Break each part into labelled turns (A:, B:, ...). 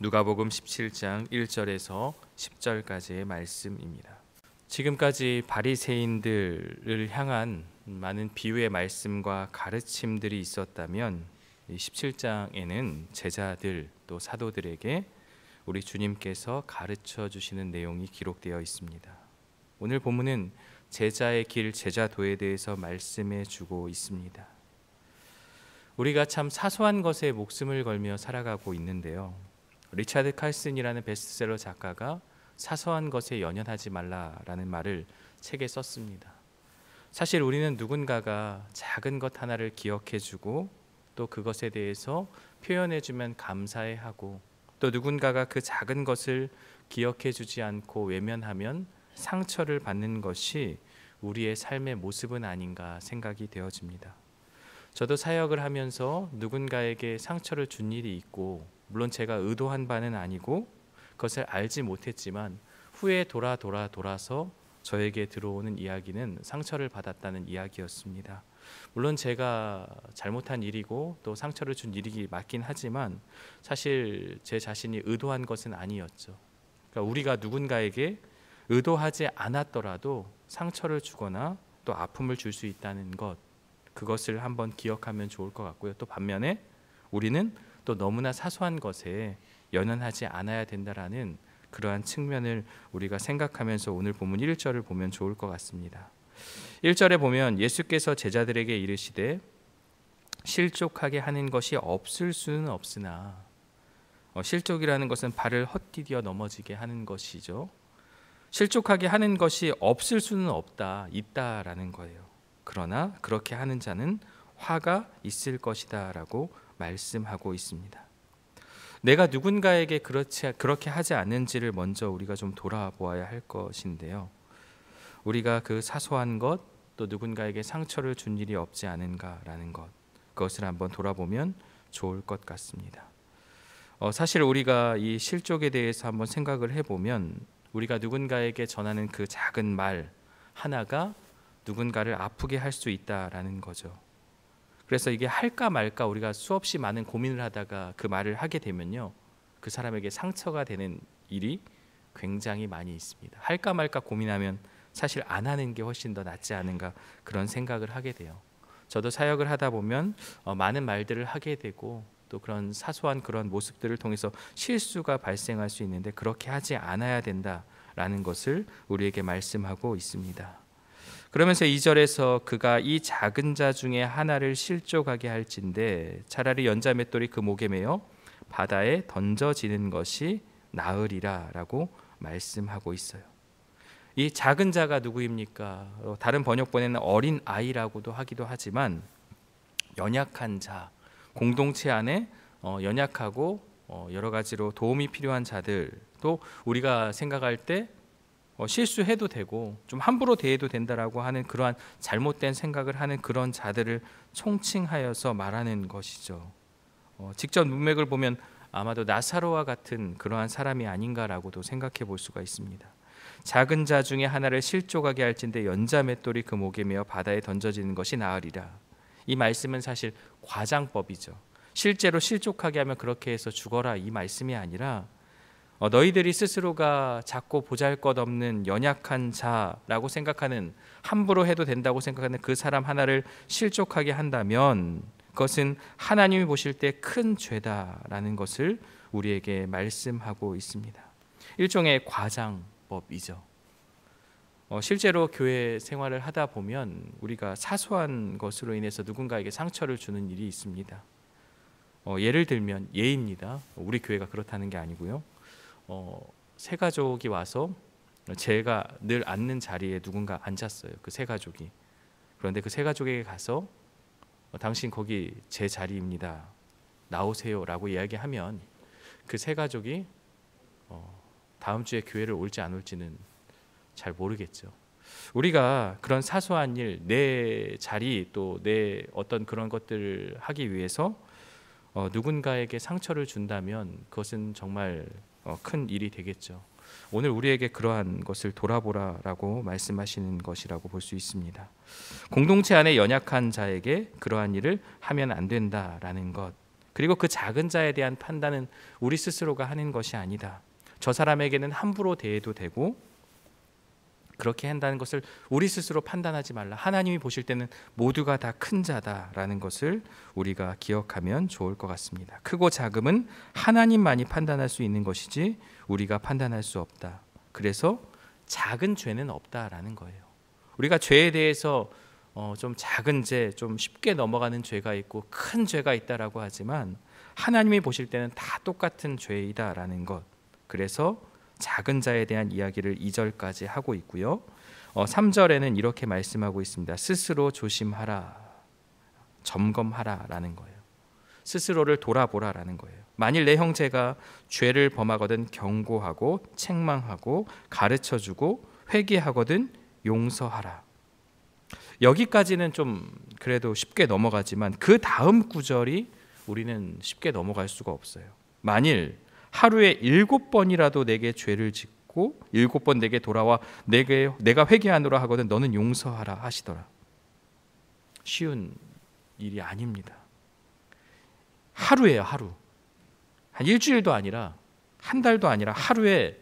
A: 누가복음 17장 1절에서 10절까지의 말씀입니다. 지금까지 바리새인들을 향한 많은 비유의 말씀과 가르침들이 있었다면 17장에는 제자들 또 사도들에게 우리 주님께서 가르쳐 주시는 내용이 기록되어 있습니다. 오늘 본문은 제자의 길, 제자도에 대해서 말씀해 주고 있습니다. 우리가 참 사소한 것에 목숨을 걸며 살아가고 있는데요. 리차드 칼슨이라는 베스트셀러 작가가 사소한 것에 연연하지 말라라는 말을 책에 썼습니다. 사실 우리는 누군가가 작은 것 하나를 기억해주고 또 그것에 대해서 표현해주면 감사해하고 또 누군가가 그 작은 것을 기억해주지 않고 외면하면 상처를 받는 것이 우리의 삶의 모습은 아닌가 생각이 되어집니다. 저도 사역을 하면서 누군가에게 상처를 준 일이 있고 물론 제가 의도한 바는 아니고 그것을 알지 못했지만 후에 돌아서 저에게 들어오는 이야기는 상처를 받았다는 이야기였습니다. 물론 제가 잘못한 일이고 또 상처를 준 일이 맞긴 하지만 사실 제 자신이 의도한 것은 아니었죠. 그러니까 우리가 누군가에게 의도하지 않았더라도 상처를 주거나 또 아픔을 줄 수 있다는 것, 그것을 한번 기억하면 좋을 것 같고요. 또 반면에 우리는 또 너무나 사소한 것에 연연하지 않아야 된다라는 그러한 측면을 우리가 생각하면서 오늘 본문 1절을 보면 좋을 것 같습니다. 1절에 보면 예수께서 제자들에게 이르시되 실족하게 하는 것이 없을 수는 없으나, 실족이라는 것은 발을 헛디뎌 넘어지게 하는 것이죠. 실족하게 하는 것이 없을 수는 없다, 있다라는 거예요. 그러나 그렇게 하는 자는 화가 있을 것이다 라고 말씀하고 있습니다. 내가 누군가에게 그렇게 하지 않는지를 먼저 우리가 좀 돌아보아야 할 것인데요. 우리가 그 사소한 것, 또 누군가에게 상처를 준 일이 없지 않은가라는 것, 그것을 한번 돌아보면 좋을 것 같습니다. 사실 우리가 이 실족에 대해서 한번 생각을 해보면 우리가 누군가에게 전하는 그 작은 말 하나가 누군가를 아프게 할 수 있다라는 거죠. 그래서 이게 할까 말까 우리가 수없이 많은 고민을 하다가 그 말을 하게 되면요, 그 사람에게 상처가 되는 일이 굉장히 많이 있습니다. 할까 말까 고민하면 사실 안 하는 게 훨씬 더 낫지 않은가 그런 생각을 하게 돼요. 저도 사역을 하다 보면 많은 말들을 하게 되고 또 그런 사소한 그런 모습들을 통해서 실수가 발생할 수 있는데 그렇게 하지 않아야 된다라는 것을 우리에게 말씀하고 있습니다. 그러면서 2절에서 그가 이 작은 자 중에 하나를 실족하게 할진대 차라리 연자맷돌이 그 목에 매어 바다에 던져지는 것이 나으리라 라고 말씀하고 있어요. 이 작은 자가 누구입니까? 다른 번역본에는 어린 아이라고도 하기도 하지만 연약한 자, 공동체 안에 연약하고 여러 가지로 도움이 필요한 자들, 또 우리가 생각할 때 실수해도 되고 좀 함부로 대해도 된다라고 하는 그러한 잘못된 생각을 하는 그런 자들을 총칭하여서 말하는 것이죠. 직접 문맥을 보면 아마도 나사로와 같은 그러한 사람이 아닌가라고도 생각해 볼 수가 있습니다. 작은 자 중에 하나를 실족하게 할진대 연자맷돌이 그 목에 매어 바다에 던져지는 것이 나으리라. 이 말씀은 사실 과장법이죠. 실제로 실족하게 하면 그렇게 해서 죽어라 이 말씀이 아니라 너희들이 스스로가 작고 보잘것없는 연약한 자라고 생각하는, 함부로 해도 된다고 생각하는 그 사람 하나를 실족하게 한다면 그것은 하나님이 보실 때 큰 죄다라는 것을 우리에게 말씀하고 있습니다. 일종의 과장법이죠. 실제로 교회 생활을 하다 보면 우리가 사소한 것으로 인해서 누군가에게 상처를 주는 일이 있습니다. 예를 들면 예입니다. 우리 교회가 그렇다는 게 아니고요. 세 가족이 와서 제가 늘 앉는 자리에 누군가 앉았어요. 그 세 가족이. 그런데 그 세 가족에게 가서 당신 거기 제 자리입니다. 나오세요 라고 이야기하면 그 세 가족이 다음 주에 교회를 올지 안 올지는 잘 모르겠죠. 우리가 그런 사소한 일, 내 자리 또 내 어떤 그런 것들을 하기 위해서 누군가에게 상처를 준다면 그것은 정말 큰 일이 되겠죠. 오늘 우리에게 그러한 것을 돌아보라라고 말씀하시는 것이라고 볼 수 있습니다. 공동체 안에 연약한 자에게 그러한 일을 하면 안 된다라는 것, 그리고 그 작은 자에 대한 판단은 우리 스스로가 하는 것이 아니다. 저 사람에게는 함부로 대해도 되고 그렇게 한다는 것을 우리 스스로 판단하지 말라. 하나님이 보실 때는 모두가 다 큰 자다라는 것을 우리가 기억하면 좋을 것 같습니다. 크고 작음은 하나님만이 판단할 수 있는 것이지 우리가 판단할 수 없다. 그래서 작은 죄는 없다라는 거예요. 우리가 죄에 대해서 좀 작은 죄, 좀 쉽게 넘어가는 죄가 있고 큰 죄가 있다라고 하지만 하나님이 보실 때는 다 똑같은 죄이다라는 것. 그래서 작은 자에 대한 이야기를 2절까지 하고 있고요. 3절에는 이렇게 말씀하고 있습니다. 스스로 조심하라, 점검하라라는 거예요. 스스로를 돌아보라라는 거예요. 만일 내 형제가 죄를 범하거든 경고하고 책망하고 가르쳐주고 회개하거든 용서하라. 여기까지는 좀 그래도 쉽게 넘어가지만 그 다음 구절이 우리는 쉽게 넘어갈 수가 없어요. 만일 하루에 7번이라도 내게 죄를 짓고 7번 내게 돌아와 내가 회개하노라 하거든 너는 용서하라 하시더라. 쉬운 일이 아닙니다. 하루예요, 하루. 한 일주일도 아니라 한 달도 아니라 하루에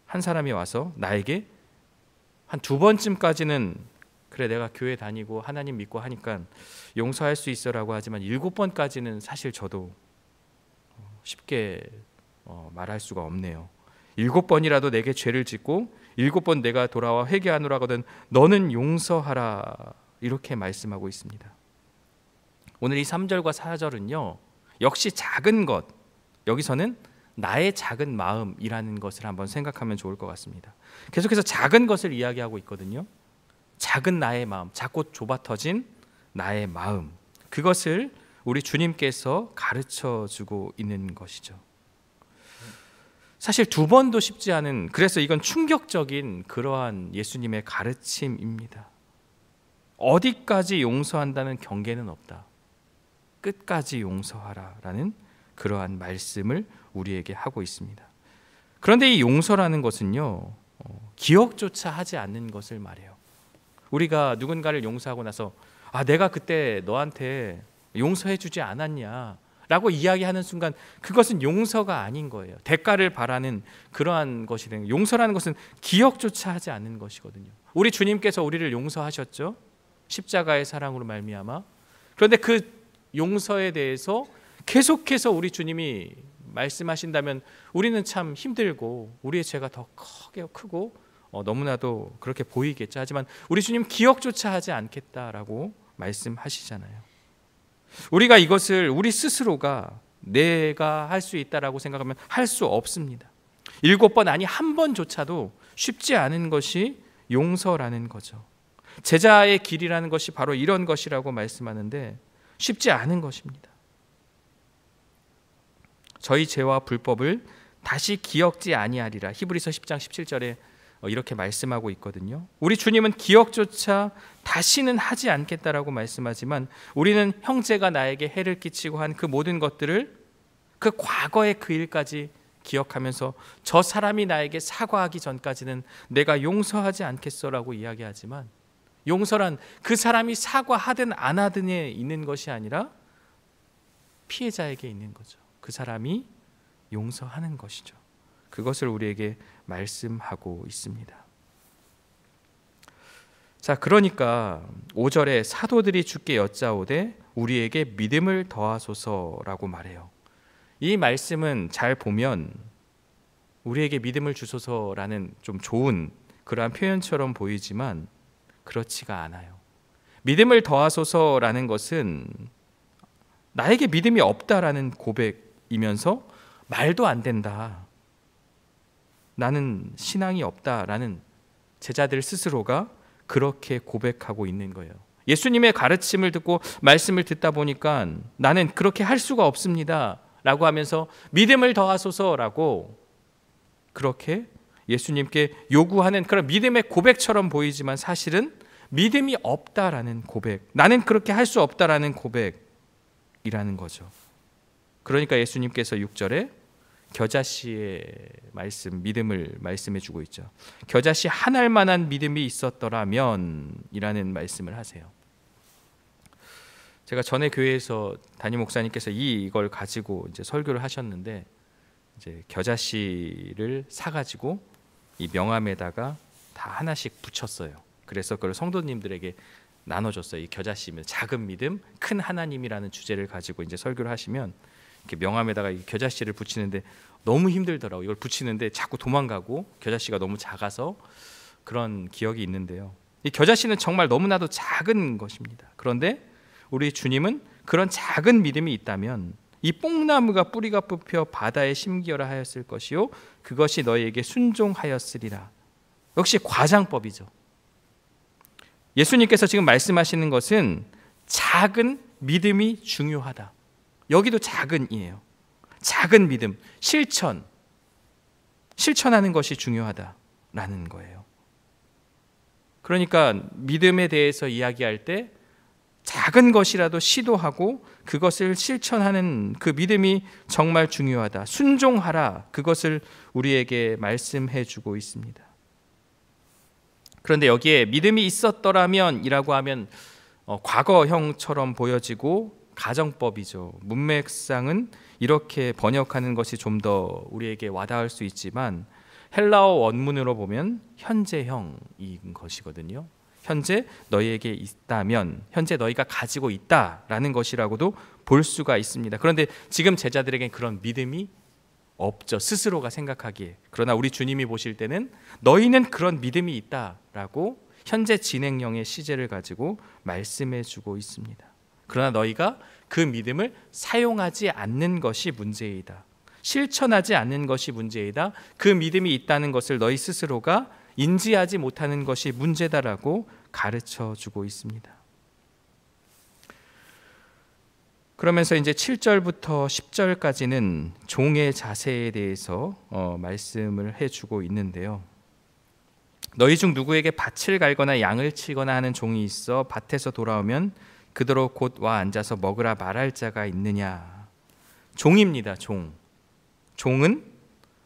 A: 한 사람이 와서 나에게 한 2번쯤까지는 그래 내가 교회 다니고 하나님 믿고 하니까 용서할 수 있어라고 하지만 7번까지는 사실 저도 쉽게 말할 수가 없네요. 7번이라도 내게 죄를 짓고 7번 내가 돌아와 회개하노라 하거든 너는 용서하라 이렇게 말씀하고 있습니다. 오늘 이 3절과 4절은요 역시 작은 것, 여기서는 나의 작은 마음이라는 것을 한번 생각하면 좋을 것 같습니다. 계속해서 작은 것을 이야기하고 있거든요. 작은 나의 마음, 작고 좁아터진 나의 마음, 그것을 우리 주님께서 가르쳐주고 있는 것이죠. 사실 2번도 쉽지 않은, 그래서 이건 충격적인 그러한 예수님의 가르침입니다. 어디까지 용서한다는 경계는 없다. 끝까지 용서하라라는 그러한 말씀을 우리에게 하고 있습니다. 그런데 이 용서라는 것은요 기억조차 하지 않는 것을 말해요. 우리가 누군가를 용서하고 나서 내가 그때 너한테 용서해 주지 않았냐 라고 이야기하는 순간 그것은 용서가 아닌 거예요. 대가를 바라는 그러한 것이 되는 거예요. 용서라는 것은 기억조차 하지 않는 것이거든요. 우리 주님께서 우리를 용서하셨죠. 십자가의 사랑으로 말미암아. 그런데 그 용서에 대해서 계속해서 우리 주님이 말씀하신다면 우리는 참 힘들고 우리의 죄가 더 크고 너무나도 그렇게 보이겠죠. 하지만 우리 주님 기억조차 하지 않겠다라고 말씀하시잖아요. 우리가 이것을 우리 스스로가 내가 할 수 있다라고 생각하면 할 수 없습니다. 7번 아니 1번조차도 쉽지 않은 것이 용서라는 거죠. 제자의 길이라는 것이 바로 이런 것이라고 말씀하는데 쉽지 않은 것입니다. 저희 죄와 불법을 다시 기억지 아니하리라. 히브리서 10장 17절에 이렇게 말씀하고 있거든요. 우리 주님은 기억조차 다시는 하지 않겠다라고 말씀하지만 우리는 형제가 나에게 해를 끼치고 한 그 모든 것들을 그 과거의 그 일까지 기억하면서 저 사람이 나에게 사과하기 전까지는 내가 용서하지 않겠어라고 이야기하지만 용서란 그 사람이 사과하든 안 하든에 있는 것이 아니라 피해자에게 있는 거죠. 그 사람이 용서하는 것이죠. 그것을 우리에게 말씀하고 있습니다. 자, 그러니까 5절에 사도들이 주께 여짜오되 우리에게 믿음을 더하소서라고 말해요. 이 말씀은 잘 보면 우리에게 믿음을 주소서라는 좀 좋은 그러한 표현처럼 보이지만 그렇지가 않아요. 믿음을 더하소서라는 것은 나에게 믿음이 없다라는 고백이면서 말도 안 된다. 나는 신앙이 없다라는 제자들 스스로가 그렇게 고백하고 있는 거예요. 예수님의 가르침을 듣고 말씀을 듣다 보니까 나는 그렇게 할 수가 없습니다 라고 하면서 믿음을 더하소서라고 그렇게 예수님께 요구하는 그런 믿음의 고백처럼 보이지만 사실은 믿음이 없다라는 고백, 나는 그렇게 할 수 없다라는 고백이라는 거죠. 그러니까 예수님께서 6절에 겨자씨의 말씀, 믿음을 말씀해 주고 있죠. 겨자씨 한 알만한 믿음이 있었더라면 이라는 말씀을 하세요. 제가 전에 교회에서 담임 목사님께서 이걸 가지고 이제 설교를 하셨는데, 이제 겨자씨를 사가지고 이 명함에다가 다 하나씩 붙였어요. 그래서 그걸 성도님들에게 나눠줬어요. 이 겨자씨면 작은 믿음, 큰 하나님이라는 주제를 가지고 이제 설교를 하시면 이렇게 명함에다가 이 겨자씨를 붙이는데 너무 힘들더라고요. 이걸 붙이는데 자꾸 도망가고 겨자씨가 너무 작아서 그런 기억이 있는데요. 이 겨자씨는 정말 너무나도 작은 것입니다. 그런데 우리 주님은 그런 작은 믿음이 있다면 이 뽕나무가 뿌리가 뽑혀 바다에 심기어라 하였을 것이요 그것이 너희에게 순종하였으리라. 역시 과장법이죠. 예수님께서 지금 말씀하시는 것은 작은 믿음이 중요하다. 여기도 작은이에요. 작은 믿음, 실천하는 것이 중요하다라는 거예요. 그러니까 믿음에 대해서 이야기할 때 작은 것이라도 시도하고 그것을 실천하는 그 믿음이 정말 중요하다. 순종하라. 그것을 우리에게 말씀해 주고 있습니다. 그런데 여기에 믿음이 있었더라면 이라고 하면 과거형처럼 보여지고 가정법이죠. 문맥상은 이렇게 번역하는 것이 좀 더 우리에게 와닿을 수 있지만 헬라어 원문으로 보면 현재형인 것이거든요. 현재 너희에게 있다면, 현재 너희가 가지고 있다라는 것이라고도 볼 수가 있습니다. 그런데 지금 제자들에겐 그런 믿음이 없죠. 스스로가 생각하기에. 그러나 우리 주님이 보실 때는 너희는 그런 믿음이 있다라고 현재 진행형의 시제를 가지고 말씀해 주고 있습니다. 그러나 너희가 그 믿음을 사용하지 않는 것이 문제이다. 실천하지 않는 것이 문제이다. 그 믿음이 있다는 것을 너희 스스로가 인지하지 못하는 것이 문제다라고 가르쳐 주고 있습니다. 그러면서 이제 7절부터 10절까지는 종의 자세에 대해서 말씀을 해주고 있는데요. 너희 중 누구에게 밭을 갈거나 양을 치거나 하는 종이 있어 밭에서 돌아오면 그대로 곧 와 앉아서 먹으라 말할 자가 있느냐. 종입니다. 종은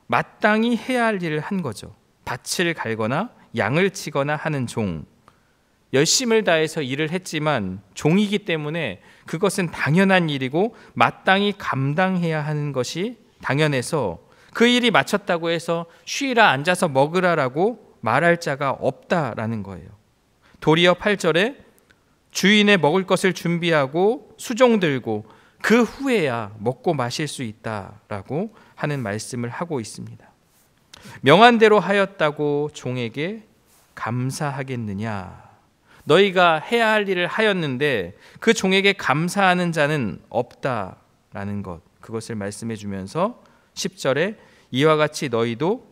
A: 마땅히 해야 할 일을 한 거죠. 밭을 갈거나 양을 치거나 하는 종, 열심을 다해서 일을 했지만 종이기 때문에 그것은 당연한 일이고 마땅히 감당해야 하는 것이 당연해서 그 일이 마쳤다고 해서 쉬라 앉아서 먹으라라고 말할 자가 없다라는 거예요. 도리어 8절에 주인의 먹을 것을 준비하고 수종 들고 그 후에야 먹고 마실 수 있다라고 하는 말씀을 하고 있습니다. 명한대로 하였다고 종에게 감사하겠느냐? 너희가 해야 할 일을 하였는데 그 종에게 감사하는 자는 없다라는 것, 그것을 말씀해 주면서 10절에 이와 같이 너희도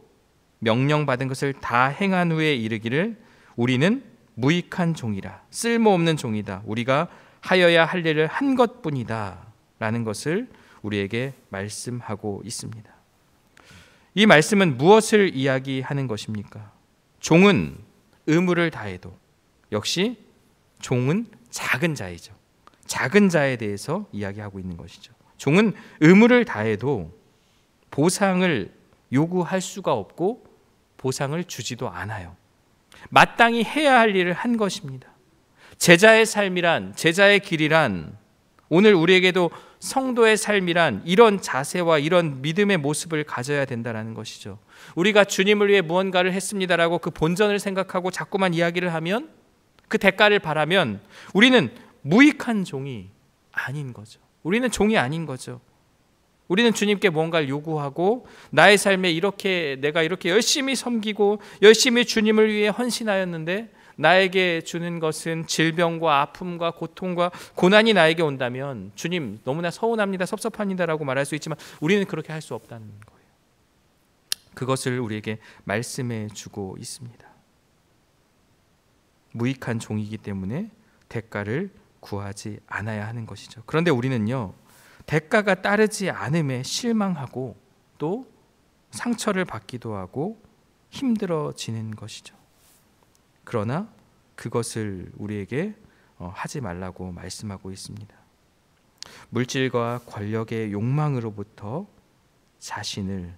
A: 명령받은 것을 다 행한 후에 이르기를 우리는 무익한 종이라, 쓸모없는 종이다, 우리가 하여야 할 일을 한 것뿐이다 라는 것을 우리에게 말씀하고 있습니다. 이 말씀은 무엇을 이야기하는 것입니까? 종은 의무를 다해도, 역시 종은 작은 자이죠. 작은 자에 대해서 이야기하고 있는 것이죠. 종은 의무를 다해도 보상을 요구할 수가 없고 보상을 주지도 않아요. 마땅히 해야 할 일을 한 것입니다. 제자의 삶이란, 제자의 길이란, 오늘 우리에게도 성도의 삶이란 이런 자세와 이런 믿음의 모습을 가져야 된다는 것이죠. 우리가 주님을 위해 무언가를 했습니다라고 그 본전을 생각하고 자꾸만 이야기를 하면, 그 대가를 바라면 우리는 무익한 종이 아닌 거죠. 우리는 종이 아닌 거죠. 우리는 주님께 무언가를 요구하고 나의 삶에 내가 이렇게 열심히 섬기고 열심히 주님을 위해 헌신하였는데 나에게 주는 것은 질병과 아픔과 고통과 고난이 나에게 온다면 주님 너무나 서운합니다, 섭섭합니다라고 말할 수 있지만 우리는 그렇게 할 수 없다는 거예요. 그것을 우리에게 말씀해 주고 있습니다. 무익한 종이기 때문에 대가를 구하지 않아야 하는 것이죠. 그런데 우리는요, 대가가 따르지 않음에 실망하고 또 상처를 받기도 하고 힘들어지는 것이죠. 그러나 그것을 우리에게 하지 말라고 말씀하고 있습니다. 물질과 권력의 욕망으로부터 자신을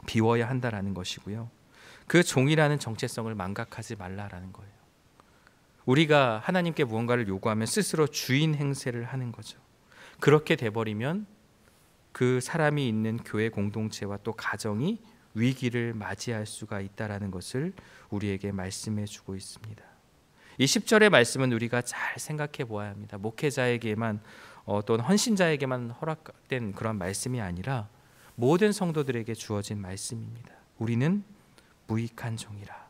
A: 비워야 한다라는 것이고요. 그 종이라는 정체성을 망각하지 말라라는 거예요. 우리가 하나님께 무언가를 요구하면 스스로 주인 행세를 하는 거죠. 그렇게 돼버리면 그 사람이 있는 교회 공동체와 또 가정이 위기를 맞이할 수가 있다라는 것을 우리에게 말씀해 주고 있습니다. 이 10절의 말씀은 우리가 잘 생각해 보아야 합니다. 목회자에게만 또는 헌신자에게만 허락된 그런 말씀이 아니라 모든 성도들에게 주어진 말씀입니다. 우리는 무익한 종이라.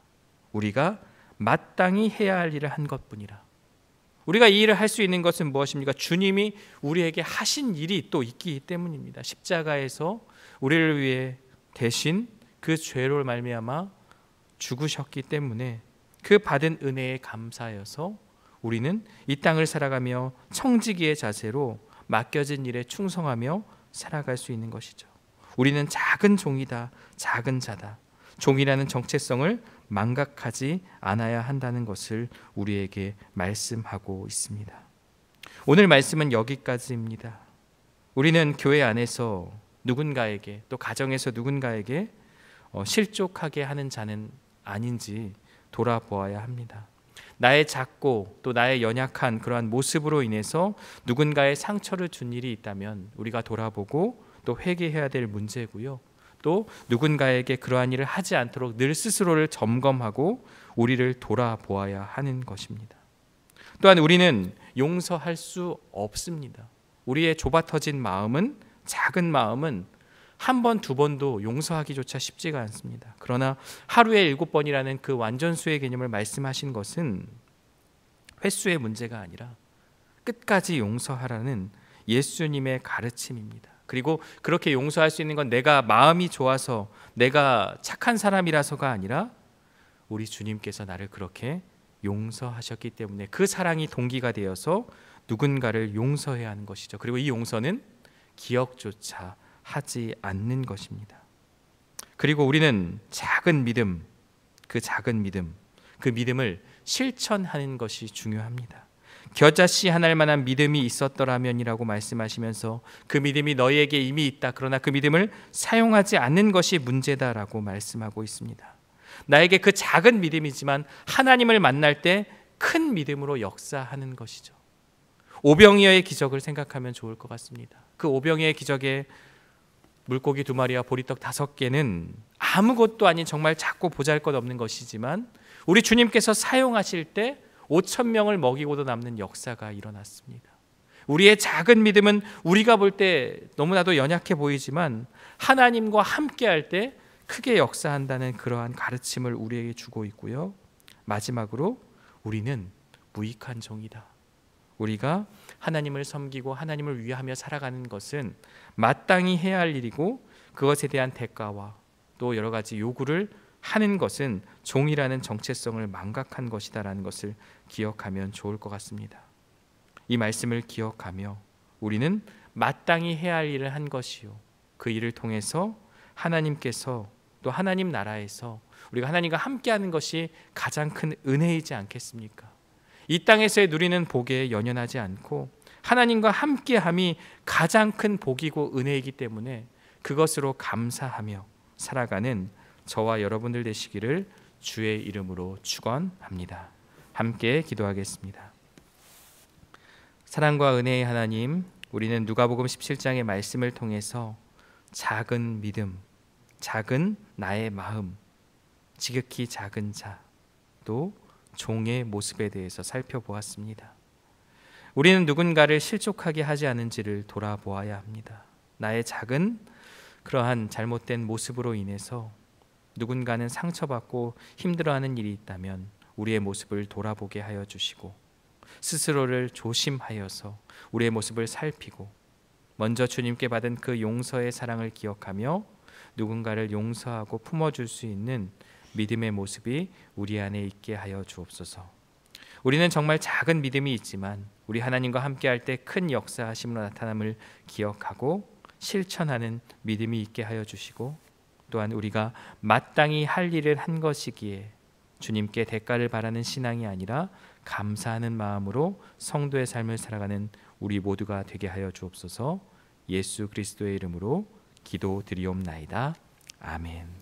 A: 우리가 마땅히 해야 할 일을 한 것뿐이라. 우리가 이 일을 할 수 있는 것은 무엇입니까? 주님이 우리에게 하신 일이 또 있기 때문입니다. 십자가에서 우리를 위해 대신 그 죄로 말미암아 죽으셨기 때문에 그 받은 은혜에 감사하여서 우리는 이 땅을 살아가며 청지기의 자세로 맡겨진 일에 충성하며 살아갈 수 있는 것이죠. 우리는 작은 종이다, 작은 자다. 종이라는 정체성을 망각하지 않아야 한다는 것을 우리에게 말씀하고 있습니다. 오늘 말씀은 여기까지입니다. 우리는 교회 안에서 누군가에게 또 가정에서 누군가에게 실족하게 하는 자는 아닌지 돌아보아야 합니다. 나의 작고 또 나의 연약한 그러한 모습으로 인해서 누군가의 상처를 준 일이 있다면 우리가 돌아보고 또 회개해야 될 문제고요. 또 누군가에게 그러한 일을 하지 않도록 늘 스스로를 점검하고 우리를 돌아보아야 하는 것입니다. 또한 우리는 용서할 수 없습니다. 우리의 좁아터진 마음은, 작은 마음은 한 번, 두 번도 용서하기조차 쉽지가 않습니다. 그러나 하루에 7번이라는 그 완전수의 개념을 말씀하신 것은 횟수의 문제가 아니라 끝까지 용서하라는 예수님의 가르침입니다. 그리고 그렇게 용서할 수 있는 건 내가 마음이 좋아서 내가 착한 사람이라서가 아니라 우리 주님께서 나를 그렇게 용서하셨기 때문에 그 사랑이 동기가 되어서 누군가를 용서해야 하는 것이죠. 그리고 이 용서는 기억조차 하지 않는 것입니다. 그리고 우리는 작은 믿음, 그 작은 믿음, 그 믿음을 실천하는 것이 중요합니다. 겨자씨 하나일 만한 믿음이 있었더라면이라고 말씀하시면서 그 믿음이 너희에게 이미 있다. 그러나 그 믿음을 사용하지 않는 것이 문제다라고 말씀하고 있습니다. 나에게 그 작은 믿음이지만 하나님을 만날 때 큰 믿음으로 역사하는 것이죠. 오병이어의 기적을 생각하면 좋을 것 같습니다. 그 오병이어의 기적에 물고기 2마리와 보리떡 5개는 아무것도 아닌 정말 작고 보잘것없는 것이지만 우리 주님께서 사용하실 때 5,000명을 먹이고도 남는 역사가 일어났습니다. 우리의 작은 믿음은 우리가 볼 때 너무나도 연약해 보이지만 하나님과 함께할 때 크게 역사한다는 그러한 가르침을 우리에게 주고 있고요. 마지막으로 우리는 무익한 종이다. 우리가 하나님을 섬기고 하나님을 위하며 살아가는 것은 마땅히 해야 할 일이고 그것에 대한 대가와 또 여러 가지 요구를 하는 것은 종이라는 정체성을 망각한 것이다라는 것을 기억하면 좋을 것 같습니다. 이 말씀을 기억하며 우리는 마땅히 해야 할 일을 한 것이요 그 일을 통해서 하나님께서 또 하나님 나라에서 우리가 하나님과 함께하는 것이 가장 큰 은혜이지 않겠습니까? 이 땅에서의 누리는 복에 연연하지 않고 하나님과 함께함이 가장 큰 복이고 은혜이기 때문에 그것으로 감사하며 살아가는 저와 여러분들 되시기를 주의 이름으로 축원합니다. 함께 기도하겠습니다. 사랑과 은혜의 하나님, 우리는 누가복음 17장의 말씀을 통해서 작은 믿음, 작은 나의 마음, 지극히 작은 자, 또 종의 모습에 대해서 살펴보았습니다. 우리는 누군가를 실족하게 하지 않은지를 돌아보아야 합니다. 나의 작은 그러한 잘못된 모습으로 인해서 누군가는 상처받고 힘들어하는 일이 있다면 우리의 모습을 돌아보게 하여 주시고 스스로를 조심하여서 우리의 모습을 살피고 먼저 주님께 받은 그 용서의 사랑을 기억하며 누군가를 용서하고 품어줄 수 있는 믿음의 모습이 우리 안에 있게 하여 주옵소서. 우리는 정말 작은 믿음이 있지만 우리 하나님과 함께할 때 큰 역사하심으로 나타남을 기억하고 실천하는 믿음이 있게 하여 주시고 또한 우리가 마땅히 할 일을 한 것이기에 주님께 대가를 바라는 신앙이 아니라 감사하는 마음으로 성도의 삶을 살아가는 우리 모두가 되게 하여 주옵소서. 예수 그리스도의 이름으로 기도드리옵나이다. 아멘.